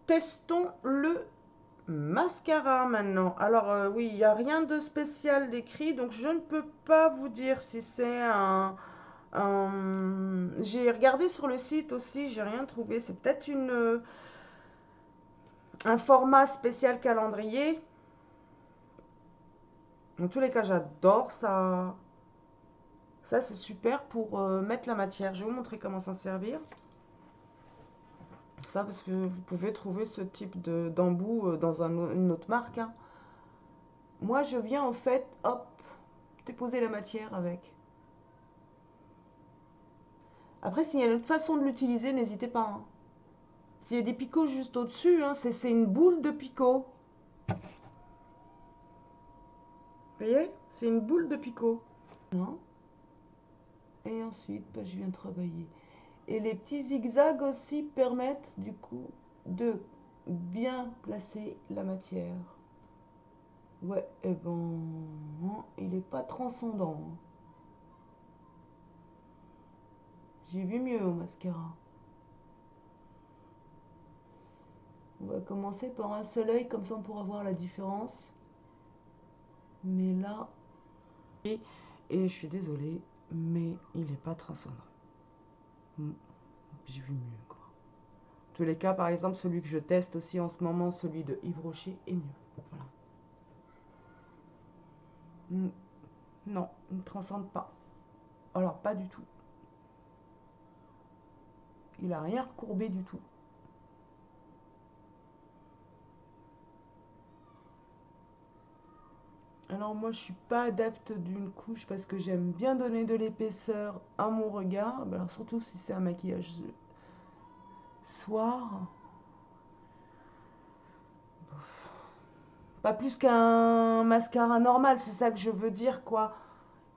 testons le mascara maintenant. Alors oui, il n'y a rien de spécial décrit, donc je ne peux pas vous dire si c'est J'ai regardé sur le site aussi, j'ai rien trouvé. C'est peut-être un format spécial calendrier. En tous les cas, j'adore ça. Ça, c'est super pour mettre la matière. Je vais vous montrer comment s'en servir. Ça, parce que vous pouvez trouver ce type d'embout dans une autre marque, hein. Moi, je viens en fait, hop, déposer la matière avec. Après, s'il y a une autre façon de l'utiliser, n'hésitez pas, hein. S'il y a des picots juste au-dessus, hein, c'est une boule de picot. Vous voyez? C'est une boule de picot. Non. Et ensuite, bah, je viens travailler. Et les petits zigzags aussi permettent du coup de bien placer la matière. Ouais, et ben, il n'est pas transcendant, hein. J'ai vu mieux au mascara. On va commencer par un seul œil, comme ça on pourra voir la différence. Mais là, et je suis désolée, mais il n'est pas transcendant. J'ai vu mieux, quoi. En tous les cas, par exemple, celui que je teste aussi en ce moment, celui de Yves Rocher, est mieux. Voilà. Non, il ne transcende pas. Alors, pas du tout. Il a rien recourbé du tout. Alors moi, je suis pas adepte d'une couche parce que j'aime bien donner de l'épaisseur à mon regard. Alors, surtout si c'est un maquillage soir. Pas plus qu'un mascara normal, c'est ça que je veux dire, quoi.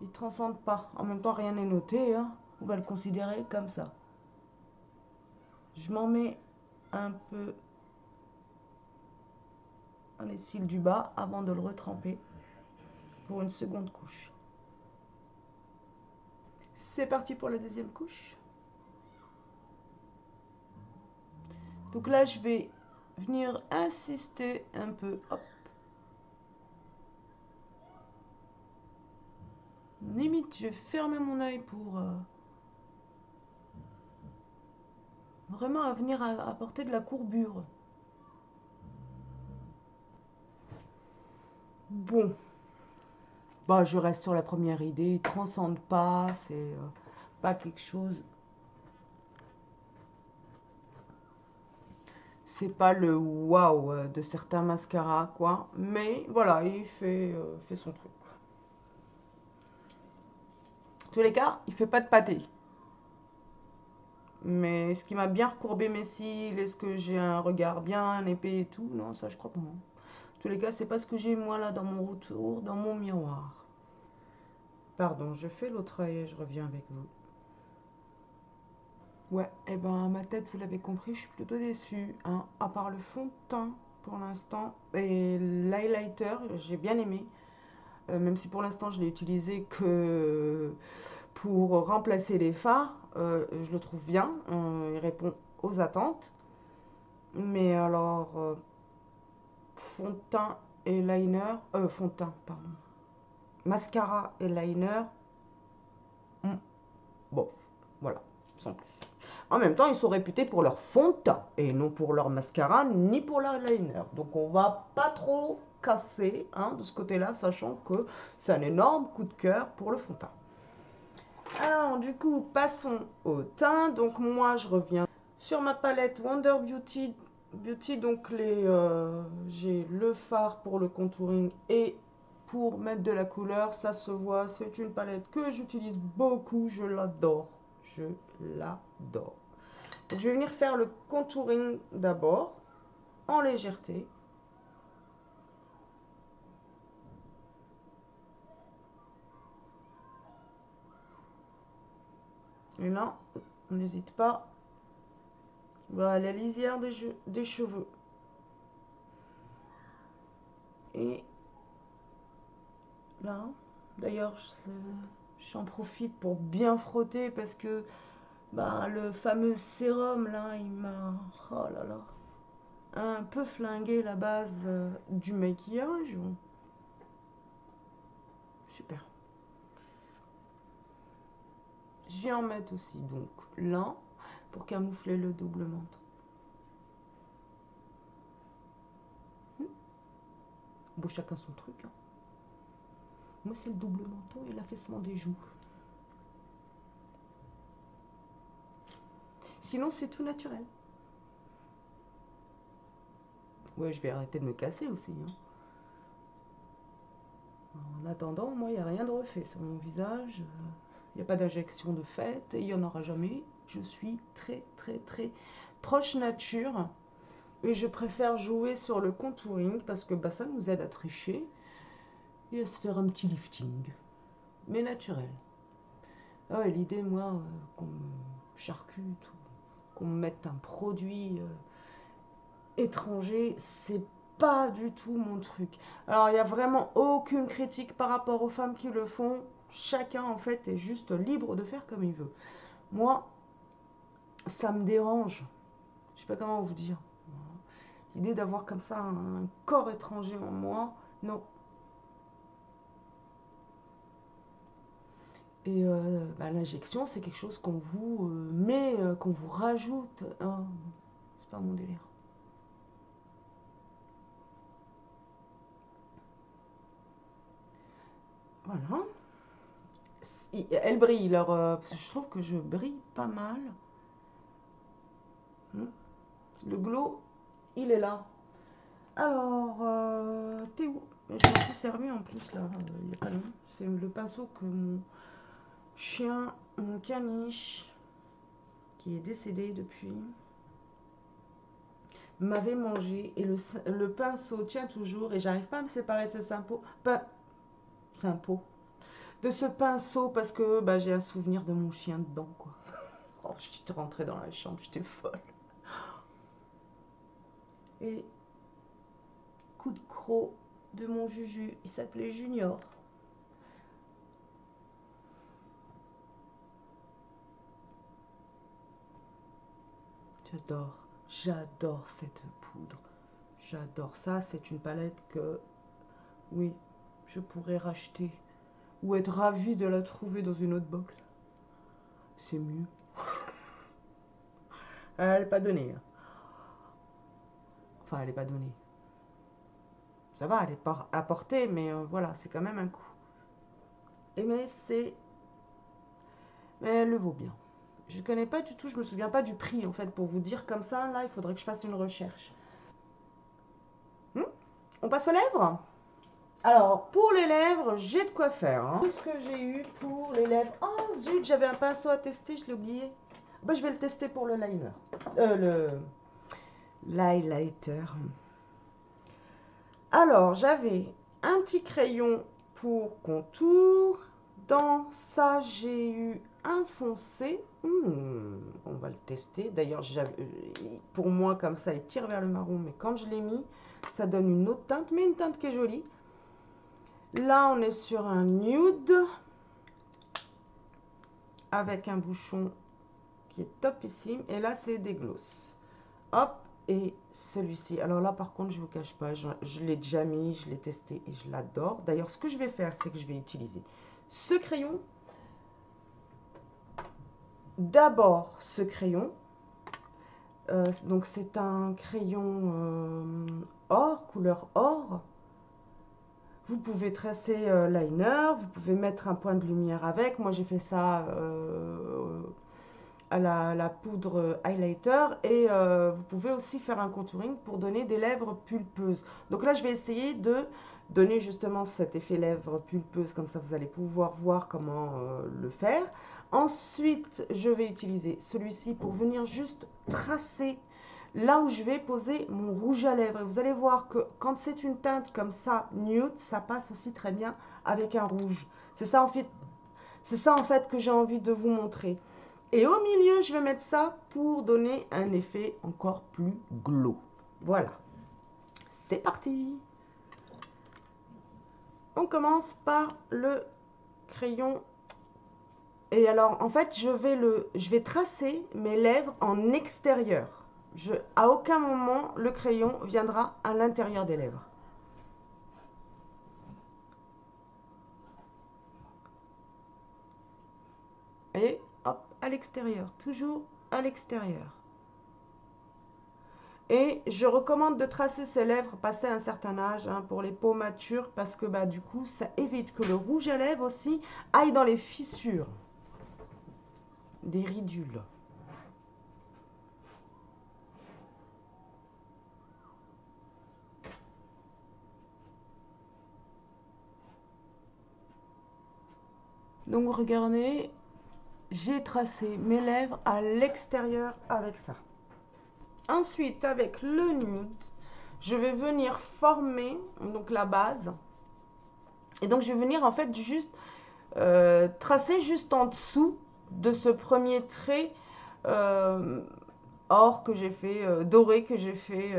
Il transcende pas. En même temps, rien n'est noté, hein. On va le considérer comme ça. Je m'en mets un peu dans les cils du bas avant de le retremper pour une seconde couche. C'est parti pour la deuxième couche. Donc là, je vais venir insister un peu. Hop. Limite, je vais fermer mon œil pour vraiment venir apporter de la courbure. Bon, bah, je reste sur la première idée. Il ne transcende pas, c'est pas quelque chose. C'est pas le waouh de certains mascaras, quoi. Mais voilà, il fait son truc. En tous les cas, il fait pas de pâté. Mais est-ce qu'il m'a bien recourbé mes cils? Est-ce que j'ai un regard bien épais et tout? Non, ça je crois pas. En tous les cas, c'est pas ce que j'ai moi là dans mon retour, dans mon miroir. Pardon, je fais l'autre œil et je reviens avec vous. Ouais, et ben ma tête, vous l'avez compris, je suis plutôt déçue, hein. À part le fond de teint pour l'instant et l'highlighter, j'ai bien aimé. Même si pour l'instant je l'ai utilisé que pour remplacer les fards, je le trouve bien, il répond aux attentes. Mais alors, fond de teint et liner, fond de teint, pardon, mascara et liner, bon, voilà, sans plus. En même temps, ils sont réputés pour leur fond de teint et non pour leur mascara ni pour leur liner. Donc on va pas trop casser, hein, de ce côté-là, sachant que c'est un énorme coup de cœur pour le fond de teint. Alors du coup, passons au teint. Donc moi, je reviens sur ma palette Wonder Beauty, donc j'ai le fard pour le contouring et pour mettre de la couleur. Ça se voit, c'est une palette que j'utilise beaucoup, je l'adore. Je l'adore. Je vais venir faire le contouring d'abord, en légèreté. Et là, on n'hésite pas. Voilà, la lisière des cheveux. Et là, d'ailleurs, j'en profite pour bien frotter parce que bah, le fameux sérum là, il m'a... Oh là là. un peu flinguer la base du maquillage. Super. Je vais en mettre aussi donc là pour camoufler le double menton. Bon, chacun son truc. Hein. Moi, c'est le double menton et l'affaissement des joues. Sinon, c'est tout naturel. Ouais, je vais arrêter de me casser aussi. Hein. En attendant, moi, il n'y a rien de refait sur mon visage. Il n'y a pas d'injection de fait et il n'y en aura jamais. Je suis très, très, très proche nature. Et je préfère jouer sur le contouring parce que bah, ça nous aide à tricher et à se faire un petit lifting. Mais naturel. Ah ouais, l'idée, moi, qu'on me charcute ou qu'on me mette un produit étranger, c'est pas du tout mon truc. Alors, il n'y a vraiment aucune critique par rapport aux femmes qui le font. Chacun, en fait, est juste libre de faire comme il veut. Moi, ça me dérange. Je sais pas comment vous dire. L'idée d'avoir comme ça un corps étranger en moi, non. Et bah, l'injection, c'est quelque chose qu'on vous met, qu'on vous rajoute. Oh, c'est pas mon délire. Voilà. Elle brille, parce que je trouve que je brille pas mal. Le glow, il est là. Alors, t'es où? Je m'en suis servi en plus là, il n'y a pas long. C'est le pinceau que mon chien, mon caniche, qui est décédé depuis, m'avait mangé. Et le pinceau tient toujours et j'arrive pas à me séparer de ce de ce pinceau parce que bah, j'ai un souvenir de mon chien dedans quoi. Oh, je suis rentrée dans la chambre, j'étais folle. Et coup de croc de mon Juju, il s'appelait Junior. J'adore cette poudre. J'adore ça, c'est une palette que, oui, je pourrais racheter ou être ravie de la trouver dans une autre box. C'est mieux. Elle n'est pas donnée. Hein. Enfin, elle n'est pas donnée. Ça va, elle n'est pas apportée, mais voilà, c'est quand même un coup. Et mais c'est... Mais elle le vaut bien. Je ne connais pas du tout, je me souviens pas du prix en fait. Pour vous dire comme ça, là, il faudrait que je fasse une recherche. On passe aux lèvres? Alors, pour les lèvres, j'ai de quoi faire. Hein. Tout ce que j'ai eu pour les lèvres. Oh zut, j'avais un pinceau à tester, je l'ai oublié. Bah, je vais le tester pour le liner. L'highlighter. Alors, j'avais un petit crayon pour contour. Dans ça, j'ai eu un foncé. On va le tester. D'ailleurs, pour moi, comme ça, il tire vers le marron. Mais quand je l'ai mis, ça donne une autre teinte. Mais une teinte qui est jolie. Là, on est sur un nude. Avec un bouchon qui est topissime. Et là, c'est des gloss. Hop. Et celui-ci, alors là par contre je ne vous cache pas, je l'ai déjà mis, je l'ai testé et je l'adore. D'ailleurs ce que je vais faire, c'est que je vais utiliser ce crayon. D'abord ce crayon, donc c'est un crayon or, couleur or. Vous pouvez tracer liner, vous pouvez mettre un point de lumière avec. Moi j'ai fait ça à la poudre highlighter et vous pouvez aussi faire un contouring pour donner des lèvres pulpeuses. Donc là je vais essayer de donner justement cet effet lèvres pulpeuses, comme ça vous allez pouvoir voir comment le faire. Ensuite je vais utiliser celui-ci pour venir juste tracer là où je vais poser mon rouge à lèvres. Et vous allez voir que quand c'est une teinte comme ça, nude, ça passe aussi très bien avec un rouge. C'est ça en fait que j'ai envie de vous montrer. Et au milieu, je vais mettre ça pour donner un effet encore plus glow. Voilà. C'est parti. On commence par le crayon. Et alors, en fait, je vais tracer mes lèvres en extérieur. À aucun moment, le crayon viendra à l'intérieur des lèvres. Et hop, à l'extérieur, toujours à l'extérieur. Et je recommande de tracer ses lèvres passé un certain âge hein, pour les peaux matures parce que bah, du coup, ça évite que le rouge à lèvres aussi aille dans les fissures des ridules. Donc regardez, j'ai tracé mes lèvres à l'extérieur avec ça. Ensuite, avec le nude, je vais venir former donc la base. Et donc, je vais venir en fait juste tracer juste en dessous de ce premier trait euh, or que j'ai fait, doré que j'ai fait.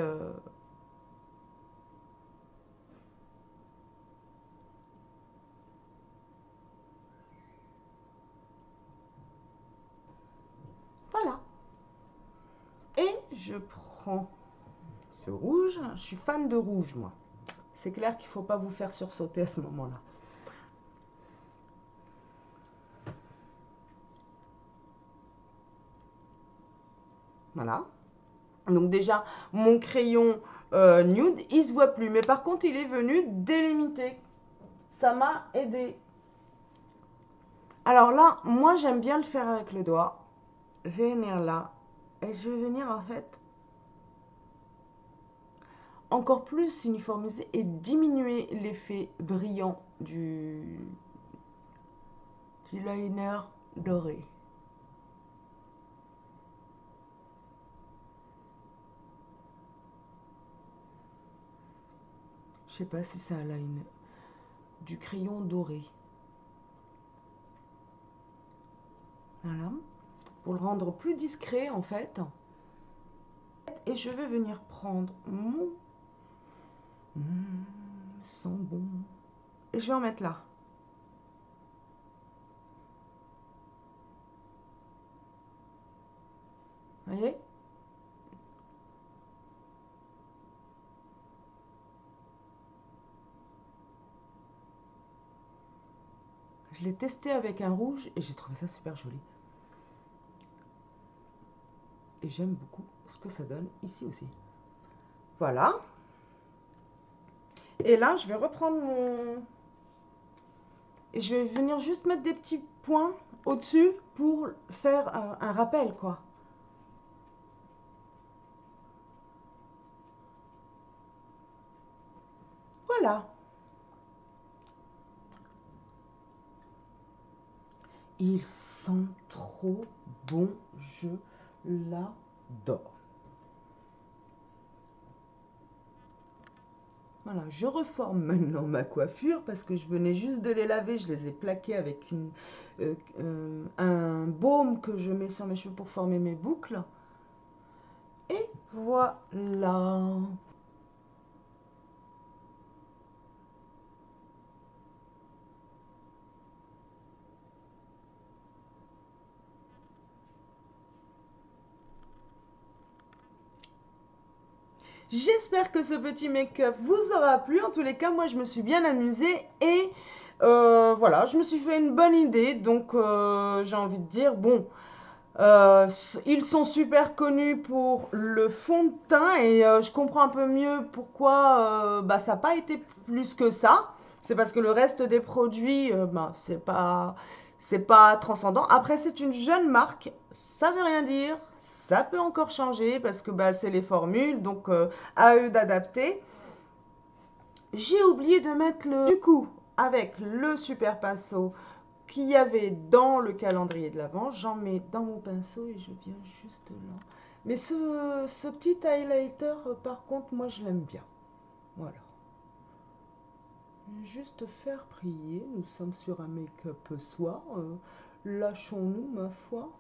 Voilà. Et je prends ce rouge. Je suis fan de rouge, moi. C'est clair qu'il ne faut pas vous faire sursauter à ce moment-là. Voilà. Donc déjà, mon crayon nude, il ne se voit plus. Mais par contre, il est venu délimiter. Ça m'a aidé. Alors là, moi, j'aime bien le faire avec le doigt. Je vais venir là. Et je vais venir en fait encore plus uniformiser et diminuer l'effet brillant du liner doré. Je sais pas si c'est un liner. Du crayon doré. Voilà. Pour le rendre plus discret en fait. Et je vais venir prendre mon sent bon. Et je vais en mettre là. Vous voyez? Je l'ai testé avec un rouge et j'ai trouvé ça super joli. Et j'aime beaucoup ce que ça donne ici aussi. Voilà. Et là, je vais reprendre mon... Et je vais venir juste mettre des petits points au-dessus pour faire un rappel, quoi. Voilà. Il sent trop bon, je l'adore. Voilà, je reforme maintenant ma coiffure parce que je venais juste de les laver. Je les ai plaqués avec un baume que je mets sur mes cheveux pour former mes boucles. Et voilà. J'espère que ce petit make-up vous aura plu. En tous les cas, moi, je me suis bien amusée et voilà, je me suis fait une bonne idée. Donc, j'ai envie de dire, bon, ils sont super connus pour le fond de teint et je comprends un peu mieux pourquoi bah, ça n'a pas été plus que ça. C'est parce que le reste des produits, bah, c'est pas transcendant. Après, c'est une jeune marque, ça veut rien dire. Ça peut encore changer parce que bah, c'est les formules, donc à eux d'adapter. J'ai oublié de mettre le... Du coup, avec le super pinceau qu'il y avait dans le calendrier de l'Avent, j'en mets dans mon pinceau et je viens juste là. Mais ce petit highlighter, par contre, moi je l'aime bien. Voilà. Juste faire prier. Nous sommes sur un make-up soir. Lâchons-nous, ma foi.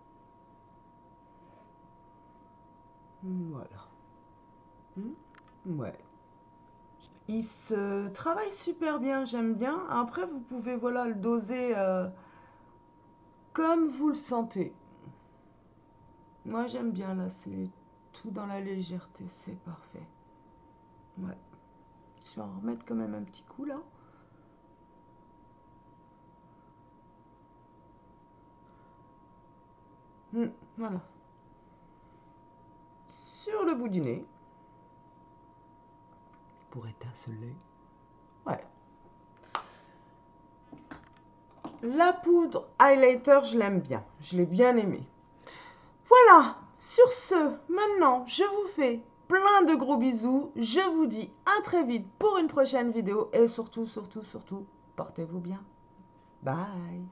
Voilà. Ouais. Il se travaille super bien, j'aime bien. Après, vous pouvez voilà le doser comme vous le sentez. Moi, j'aime bien là, c'est tout tout dans la légèreté, c'est parfait. Ouais. Je vais en remettre quand même un petit coup là. Voilà. Sur le bout du nez. Pour étinceler. Ouais. La poudre highlighter, je l'aime bien. Je l'ai bien aimée. Voilà. Sur ce, maintenant, je vous fais plein de gros bisous. Je vous dis à très vite pour une prochaine vidéo. Et surtout, portez-vous bien. Bye.